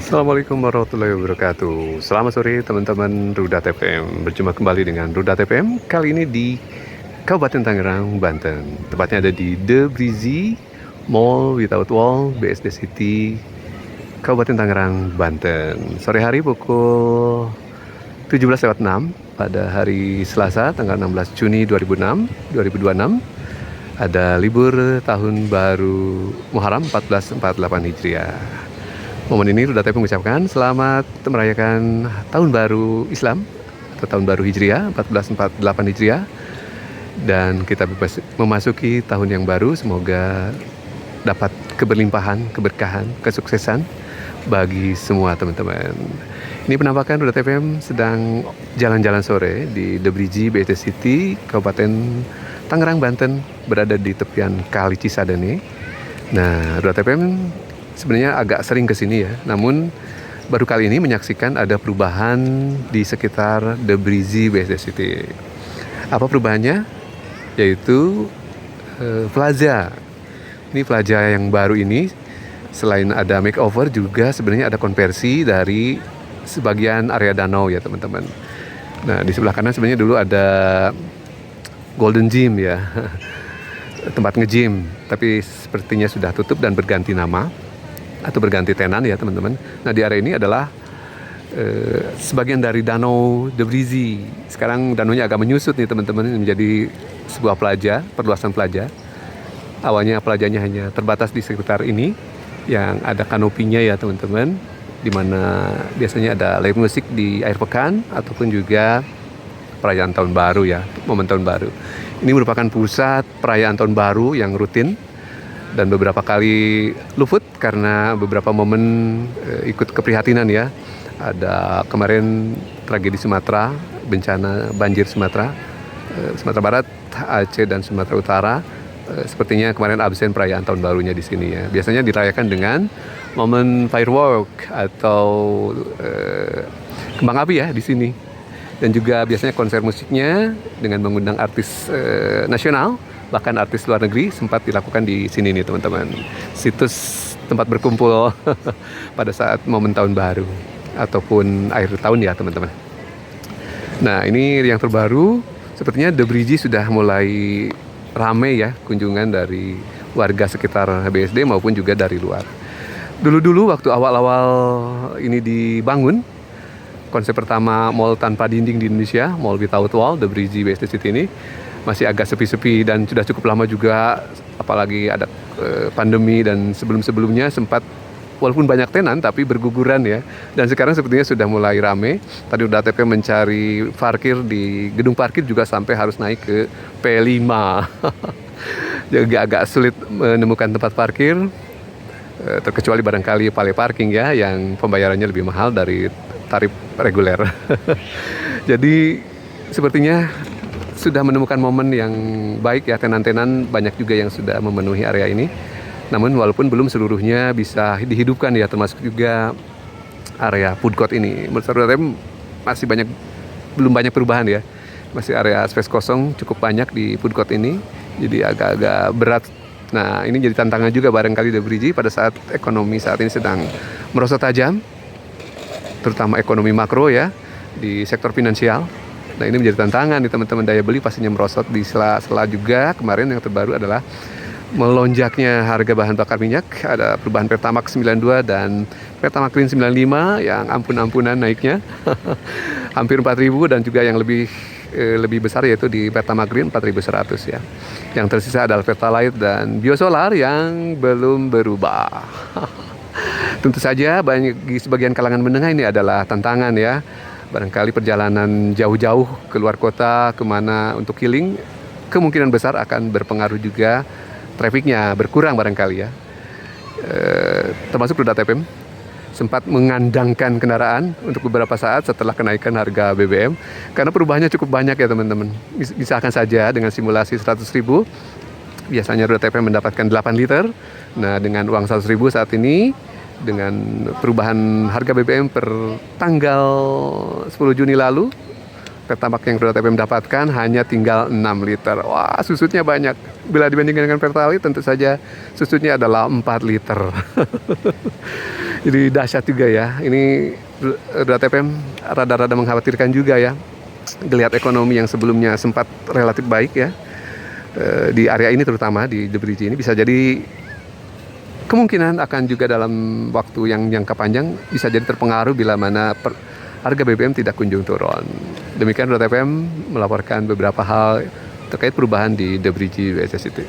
Assalamualaikum warahmatullahi wabarakatuh. Selamat sore teman-teman Rudat FM. Berjumpa kembali dengan Rudat FM. Kali ini di Kabupaten Tangerang, Banten. Tepatnya ada di The Breezy Mall Without Wall, BSD City, Kabupaten Tangerang, Banten. Sore hari pukul 17:06 pada hari Selasa tanggal 16 Juni 2026. Ada libur tahun baru Muharram 1448 Hijriah. Momen ini Rudat FM mengucapkan selamat merayakan tahun baru Islam atau tahun baru Hijriah 1448 Hijriah, dan kita memasuki tahun yang baru. Semoga dapat keberlimpahan, keberkahan, kesuksesan bagi semua teman-teman. Ini penampakan Rudat FM sedang jalan-jalan sore di The Breezy BSD City, Kabupaten Tangerang, Banten, berada di tepian Kali Cisadane. Nah, Rudat FM sebenarnya agak sering ke sini ya, namun baru kali ini menyaksikan ada perubahan di sekitar The Breezy BSD City. Apa perubahannya? Yaitu plaza. Ini plaza yang baru ini, selain ada makeover juga sebenarnya ada konversi dari sebagian area danau ya teman-teman. Nah, di sebelah kanan sebenarnya dulu ada Golden Gym ya, tempat nge-gym, tapi sepertinya sudah tutup dan berganti nama atau berganti tenan ya teman-teman. Nah, di area ini adalah sebagian dari danau The Breezy. Sekarang danaunya agak menyusut nih teman-teman, menjadi sebuah plaza, perluasan plaza. Awalnya plazanya hanya terbatas di sekitar ini yang ada kanopinya ya teman-teman, dimana biasanya ada live musik di akhir pekan ataupun juga perayaan tahun baru ya, momen tahun baru. Ini merupakan pusat perayaan tahun baru yang rutin dan beberapa kali luput karena beberapa momen ikut keprihatinan ya. Ada kemarin tragedi Sumatera, bencana banjir Sumatera, Sumatera Barat, Aceh dan Sumatera Utara. Sepertinya kemarin absen perayaan tahun barunya di sini ya. Biasanya dirayakan dengan momen firework atau kembang api ya di sini. Dan juga biasanya konser musiknya dengan mengundang artis nasional, bahkan artis luar negeri sempat dilakukan di sini nih teman-teman. Situs tempat berkumpul pada saat momen tahun baru ataupun akhir tahun ya teman-teman. Nah, ini yang terbaru, sepertinya The Breezy sudah mulai ramai ya kunjungan dari warga sekitar BSD maupun juga dari luar. Dulu-dulu waktu awal-awal ini dibangun, konsep pertama mall tanpa dinding di Indonesia, Mall Without Wall, The Breezy BSD City ini masih agak sepi-sepi dan sudah cukup lama juga, apalagi ada pandemi dan sebelum-sebelumnya sempat walaupun banyak tenan tapi berguguran ya. Dan sekarang sepertinya sudah mulai rame. Tadi udah TP mencari parkir di gedung parkir juga sampai harus naik ke P5. Jadi agak sulit menemukan tempat parkir, terkecuali barangkali valet parking ya, yang pembayarannya lebih mahal dari tarif reguler. Jadi sepertinya sudah menemukan momen yang baik ya, tenan-tenan banyak juga yang sudah memenuhi area ini. Namun walaupun belum seluruhnya bisa dihidupkan ya, termasuk juga area food court ini. Menurut saya masih belum banyak perubahan ya. Masih area space kosong cukup banyak di food court ini. Jadi agak-agak berat. Nah, ini jadi tantangan juga barangkali The Breezy pada saat ekonomi saat ini sedang merosot tajam, terutama ekonomi makro ya, di sektor finansial. Nah, ini menjadi tantangan nih teman-teman, daya beli pastinya merosot di sela-sela juga. Kemarin yang terbaru adalah melonjaknya harga bahan bakar minyak, ada perubahan Pertamax 92 dan Pertamax Green 95 yang ampun-ampunan naiknya. Hampir 4.000, dan juga yang lebih besar yaitu di Pertamax Green 4.100 ya. Yang tersisa adalah Pertalite dan Biosolar yang belum berubah. Tentu saja bagi sebagian kalangan menengah ini adalah tantangan ya. Barangkali perjalanan jauh-jauh keluar kota kemana untuk healing, kemungkinan besar akan berpengaruh juga, trafiknya berkurang barangkali ya. Termasuk Rudat FM sempat mengandangkan kendaraan untuk beberapa saat setelah kenaikan harga BBM, karena perubahannya cukup banyak ya teman-teman. Misalkan saja dengan simulasi 100.000, biasanya Rudat FM mendapatkan 8 liter. Nah, dengan uang 100.000 saat ini, dengan perubahan harga BBM per tanggal 10 Juni lalu, Pertamax yang Rudat FM dapatkan hanya tinggal 6 liter. Wah, susutnya banyak. Bila dibandingkan dengan Pertalite, tentu saja susutnya adalah 4 liter. Jadi dahsyat juga ya. Ini Ruda TPM rada-rada mengkhawatirkan juga ya. Geliat ekonomi yang sebelumnya sempat relatif baik ya. Di area ini terutama di The Bridge ini bisa jadi kemungkinan akan juga dalam waktu yang jangka panjang bisa jadi terpengaruh bila mana harga BBM tidak kunjung turun. Demikian Ruda TPM melaporkan beberapa hal terkait perubahan di The Bridge BSS itu.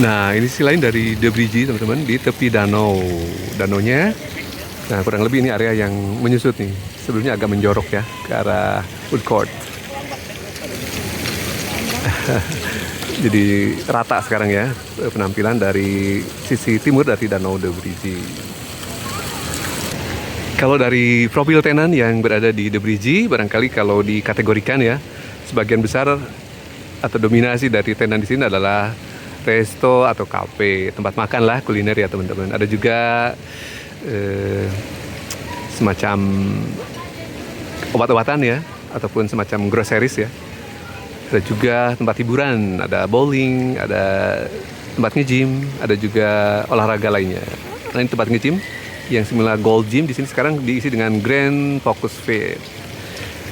Nah, ini sisi lain dari The Bridge, teman-teman, di tepi danau. Danaunya, nah kurang lebih ini area yang menyusut nih. Sebelumnya agak menjorok ya, ke arah food court. Jadi rata sekarang ya, penampilan dari sisi timur dari danau The Bridge. Kalau dari profil tenan yang berada di The Bridge, barangkali kalau dikategorikan ya, sebagian besar atau dominasi dari tenan di sini adalah resto atau kafe, tempat makan lah, kuliner ya teman-teman. Ada juga semacam obat-obatan ya, ataupun semacam groceries ya. Ada juga tempat hiburan, ada bowling, ada tempat nge-gym, ada juga olahraga lainnya. Nah, ini tempat nge-gym yang semula Gold Gym di sini sekarang diisi dengan Grand Focus Fit.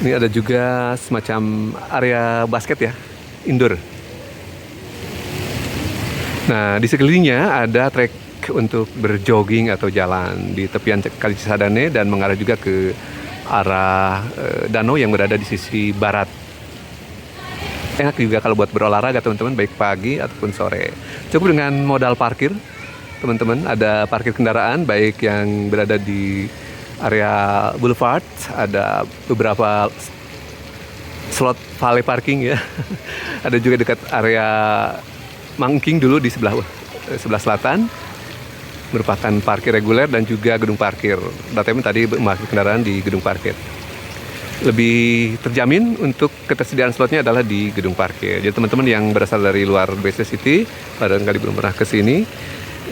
Ini ada juga semacam area basket ya, indoor. Nah, di sekelilingnya ada trek untuk berjogging atau jalan di tepian Kali Cisadane dan mengarah juga ke arah danau yang berada di sisi barat. Enak juga kalau buat berolahraga teman-teman, baik pagi ataupun sore. Cukup dengan modal parkir, teman-teman. Ada parkir kendaraan baik yang berada di area boulevard, ada beberapa slot valet parking ya. Ada juga dekat area Mangking dulu di sebelah selatan, merupakan parkir reguler dan juga gedung parkir. Datanya tadi parkir kendaraan di gedung parkir. Lebih terjamin untuk ketersediaan slotnya adalah di gedung parkir. Jadi teman-teman yang berasal dari luar BSD City, barangkali belum pernah ke sini,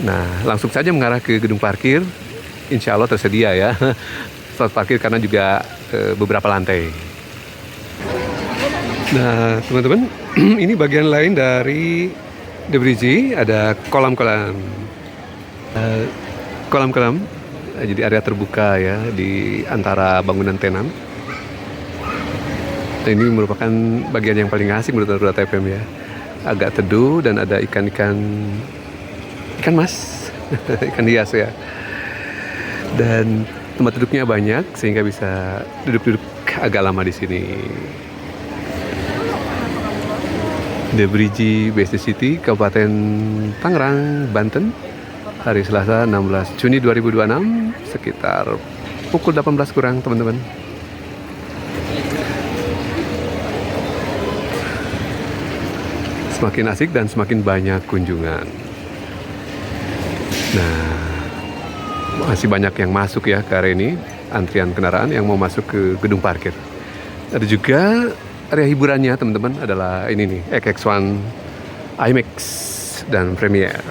nah langsung saja mengarah ke gedung parkir. Insya Allah tersedia ya slot parkir karena juga beberapa lantai. Nah teman-teman, ini bagian lain dari The Bridge, ada kolam-kolam. Kolam-kolam, jadi area terbuka ya di antara bangunan tenan. Dan ini merupakan bagian yang paling asik menurut Ruda TPM ya. Agak teduh dan ada ikan mas, ikan hias ya. Dan tempat duduknya banyak sehingga bisa duduk-duduk agak lama di sini. The Bridge BSD City, Kabupaten Tangerang, Banten, hari Selasa 16 Juni 2026, sekitar pukul 18 kurang teman-teman. Semakin asik dan semakin banyak kunjungan. Nah, masih banyak yang masuk ya ke area ini, antrian kendaraan yang mau masuk ke gedung parkir. Ada juga area hiburannya teman-teman adalah ini nih, XX1, IMAX dan Premiere.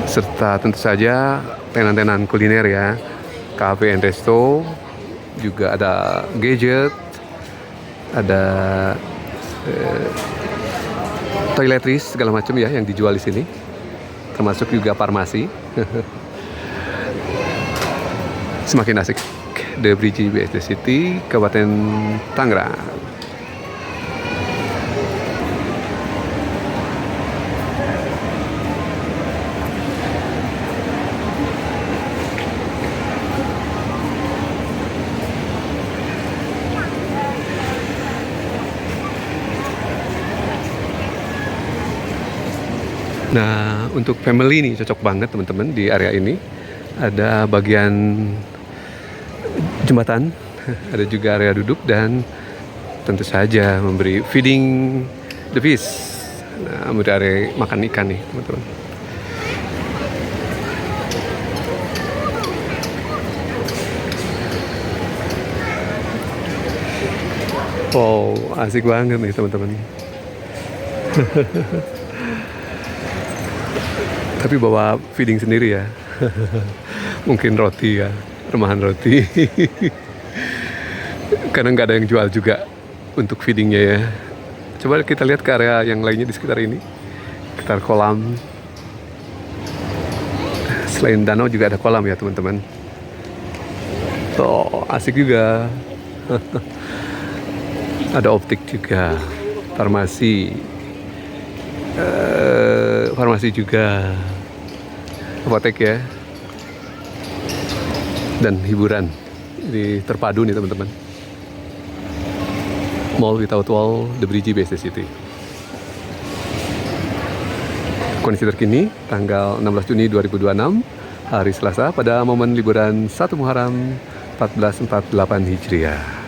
Serta tentu saja tenan-tenan kuliner ya, cafe and resto, juga ada gadget, ada toiletries segala macam ya yang dijual di sini, termasuk juga farmasi. Semakin asik. The Bridge BSD City, Kabupaten Tangerang. Nah, untuk family nih cocok banget teman-teman di area ini. Ada bagian jembatan, ada juga area duduk dan tentu saja memberi feeding the fish. Nah, dari makan ikan nih teman-teman. Wow, asik banget nih teman-teman. Tapi bawa feeding sendiri ya. Mungkin roti ya, remahan roti. Karena nggak ada yang jual juga untuk feedingnya ya. Coba kita lihat ke area yang lainnya di sekitar ini. Sekitar kolam. Selain danau juga ada kolam ya teman-teman. Oh, asik juga. Ada optik juga, farmasi, farmasi juga, apotek ya, dan hiburan. Ini terpadu nih teman-teman. Mall without wall, The Bridge BSD City. Kondisi terkini tanggal 16 Juni 2026, hari Selasa pada momen liburan 1 Muharram 1448 Hijriah.